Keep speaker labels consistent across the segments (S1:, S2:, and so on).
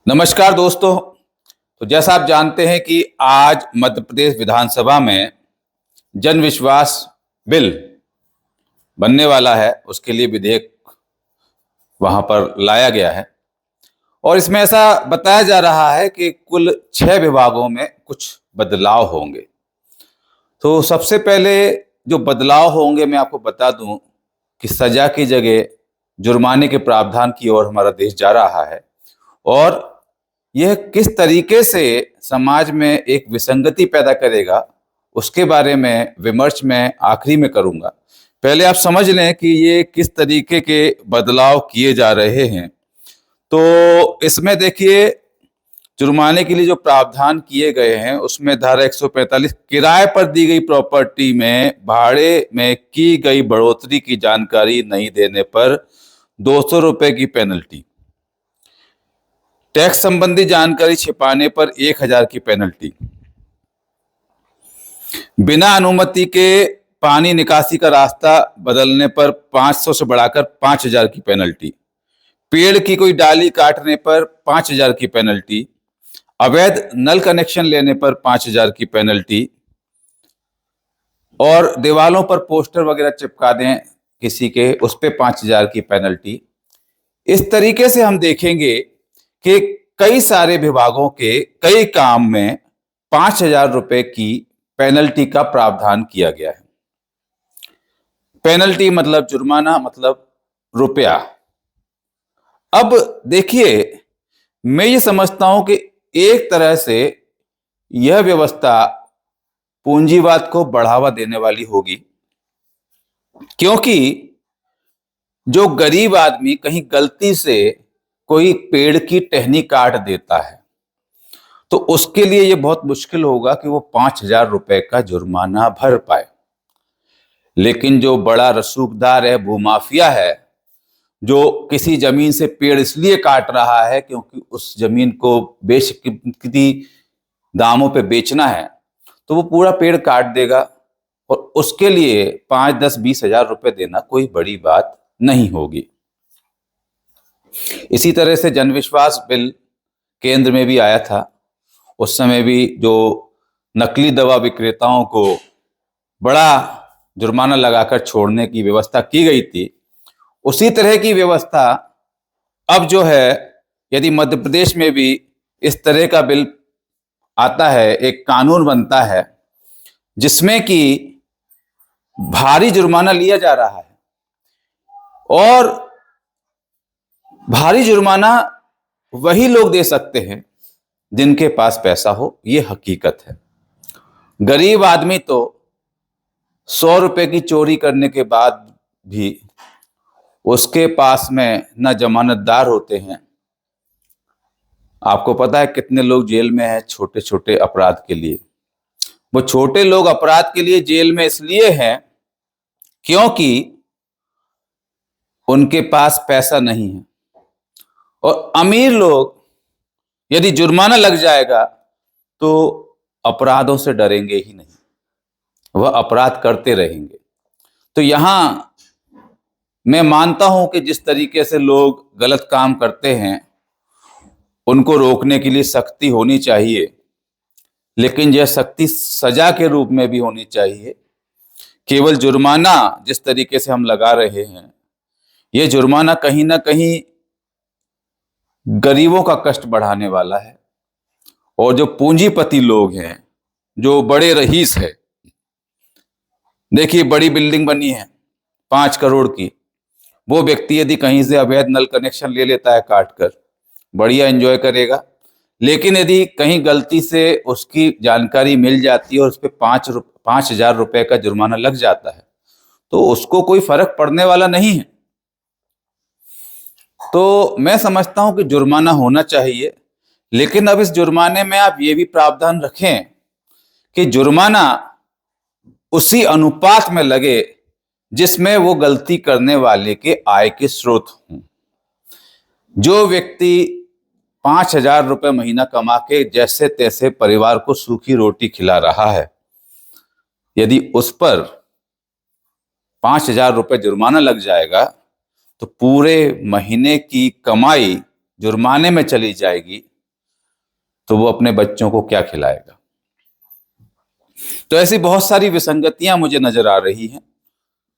S1: नमस्कार दोस्तों। तो जैसा आप जानते हैं कि आज मध्य प्रदेश विधानसभा में जन विश्वास बिल बनने वाला है, उसके लिए विधेयक वहां पर लाया गया है और इसमें ऐसा बताया जा रहा है कि कुल 6 विभागों में कुछ बदलाव होंगे। तो सबसे पहले जो बदलाव होंगे मैं आपको बता दूं कि सजा की जगह जुर्माने के प्रावधान की ओर हमारा देश जा रहा है और यह किस तरीके से समाज में एक विसंगति पैदा करेगा उसके बारे में विमर्श मैं आखिरी में करूंगा। पहले आप समझ लें कि ये किस तरीके के बदलाव किए जा रहे हैं। तो इसमें देखिए, जुर्माने के लिए जो प्रावधान किए गए हैं उसमें धारा 145 किराए पर दी गई प्रॉपर्टी में भाड़े में की गई बढ़ोतरी की जानकारी नहीं देने पर 200 रुपए की पेनल्टी, टैक्स संबंधी जानकारी छिपाने पर 1000 की पेनल्टी, बिना अनुमति के पानी निकासी का रास्ता बदलने पर 500 से बढ़ाकर 5000 की पेनल्टी, पेड़ की कोई डाली काटने पर 5000 की पेनल्टी, अवैध नल कनेक्शन लेने पर 5000 की पेनल्टी और दीवालों पर पोस्टर वगैरह चिपका दें किसी के, उस पर 5000 की पेनल्टी। इस तरीके से हम देखेंगे कि कई सारे विभागों के कई काम में 5000 रुपए की पेनल्टी का प्रावधान किया गया है। पेनल्टी मतलब जुर्माना, मतलब रुपया। अब देखिए, मैं ये समझता हूं कि एक तरह से यह व्यवस्था पूंजीवाद को बढ़ावा देने वाली होगी, क्योंकि जो गरीब आदमी कहीं गलती से कोई पेड़ की टहनी काट देता है तो उसके लिए यह बहुत मुश्किल होगा कि वो 5000 रुपए का जुर्माना भर पाए। लेकिन जो बड़ा रसूखदार है, भूमाफिया है, जो किसी जमीन से पेड़ इसलिए काट रहा है क्योंकि उस जमीन को बेशकीमती दामों पे बेचना है, तो वो पूरा पेड़ काट देगा और उसके लिए 5, 10, 20 हजार रुपए देना कोई बड़ी बात नहीं होगी। इसी तरह से जनविश्वास बिल केंद्र में भी आया था। उस समय भी जो नकली दवा विक्रेताओं को बड़ा जुर्माना लगाकर छोड़ने की व्यवस्था की गई थी, उसी तरह की व्यवस्था अब जो है, यदि मध्य प्रदेश में भी इस तरह का बिल आता है, एक कानून बनता है जिसमें कि भारी जुर्माना लिया जा रहा है और भारी जुर्माना वही लोग दे सकते हैं जिनके पास पैसा हो, ये हकीकत है। गरीब आदमी तो 100 रुपए की चोरी करने के बाद भी उसके पास में न जमानतदार होते हैं। आपको पता है कितने लोग जेल में हैं छोटे छोटे अपराध के लिए। वो छोटे लोग अपराध के लिए जेल में इसलिए हैं क्योंकि उनके पास पैसा नहीं है, और अमीर लोग यदि जुर्माना लग जाएगा तो अपराधों से डरेंगे ही नहीं, वह अपराध करते रहेंगे। तो यहां मैं मानता हूं कि जिस तरीके से लोग गलत काम करते हैं उनको रोकने के लिए सख्ती होनी चाहिए, लेकिन यह सख्ती सजा के रूप में भी होनी चाहिए। केवल जुर्माना जिस तरीके से हम लगा रहे हैं, यह जुर्माना कहीं ना कहीं गरीबों का कष्ट बढ़ाने वाला है। और जो पूंजीपति लोग हैं, जो बड़े रईस है, देखिए बड़ी बिल्डिंग बनी है 5 करोड़ की, वो व्यक्ति यदि कहीं से अवैध नल कनेक्शन ले लेता है काट कर, बढ़िया एंजॉय करेगा। लेकिन यदि कहीं गलती से उसकी जानकारी मिल जाती है और उस पर 5000 रुपए का जुर्माना लग जाता है तो उसको कोई फर्क पड़ने वाला नहीं है। तो मैं समझता हूं कि जुर्माना होना चाहिए, लेकिन अब इस जुर्माने में आप ये भी प्रावधान रखें कि जुर्माना उसी अनुपात में लगे जिसमें वो गलती करने वाले के आय के स्रोत हों। जो व्यक्ति 5000 रुपए महीना कमा के जैसे तैसे परिवार को सूखी रोटी खिला रहा है, यदि उस पर 5000 रुपए जुर्माना लग जाएगा तो पूरे महीने की कमाई जुर्माने में चली जाएगी तो वो अपने बच्चों को क्या खिलाएगा। तो ऐसी बहुत सारी विसंगतियां मुझे नजर आ रही हैं।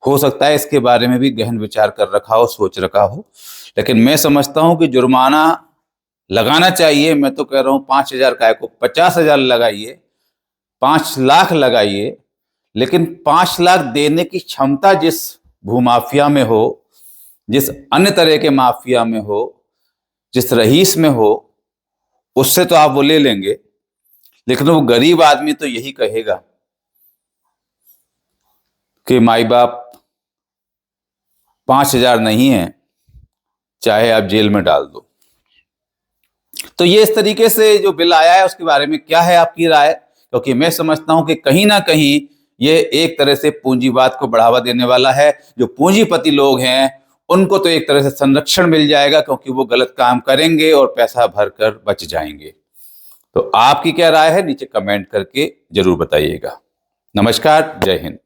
S1: हो सकता है इसके बारे में भी गहन विचार कर रखा हो, सोच रखा हो, लेकिन मैं समझता हूं कि जुर्माना लगाना चाहिए। मैं तो कह रहा हूं 5,000 काय को 50,000 लगाइए, 5 लाख लगाइए, लेकिन 5 लाख देने की क्षमता जिस भूमाफिया में हो, जिस अन्य तरह के माफिया में हो, जिस रईस में हो, उससे तो आप वो ले लेंगे, लेकिन वो गरीब आदमी तो यही कहेगा कि माई बाप 5,000 नहीं है, चाहे आप जेल में डाल दो। तो ये इस तरीके से जो बिल आया है उसके बारे में क्या है आपकी राय? क्योंकि मैं समझता हूं कि कहीं ना कहीं ये एक तरह से पूंजीवाद को बढ़ावा देने वाला है। जो पूंजीपति लोग हैं उनको तो एक तरह से संरक्षण मिल जाएगा, क्योंकि वो गलत काम करेंगे और पैसा भरकर बच जाएंगे। तो आपकी क्या राय है, नीचे कमेंट करके जरूर बताइएगा। नमस्कार, जय हिंद।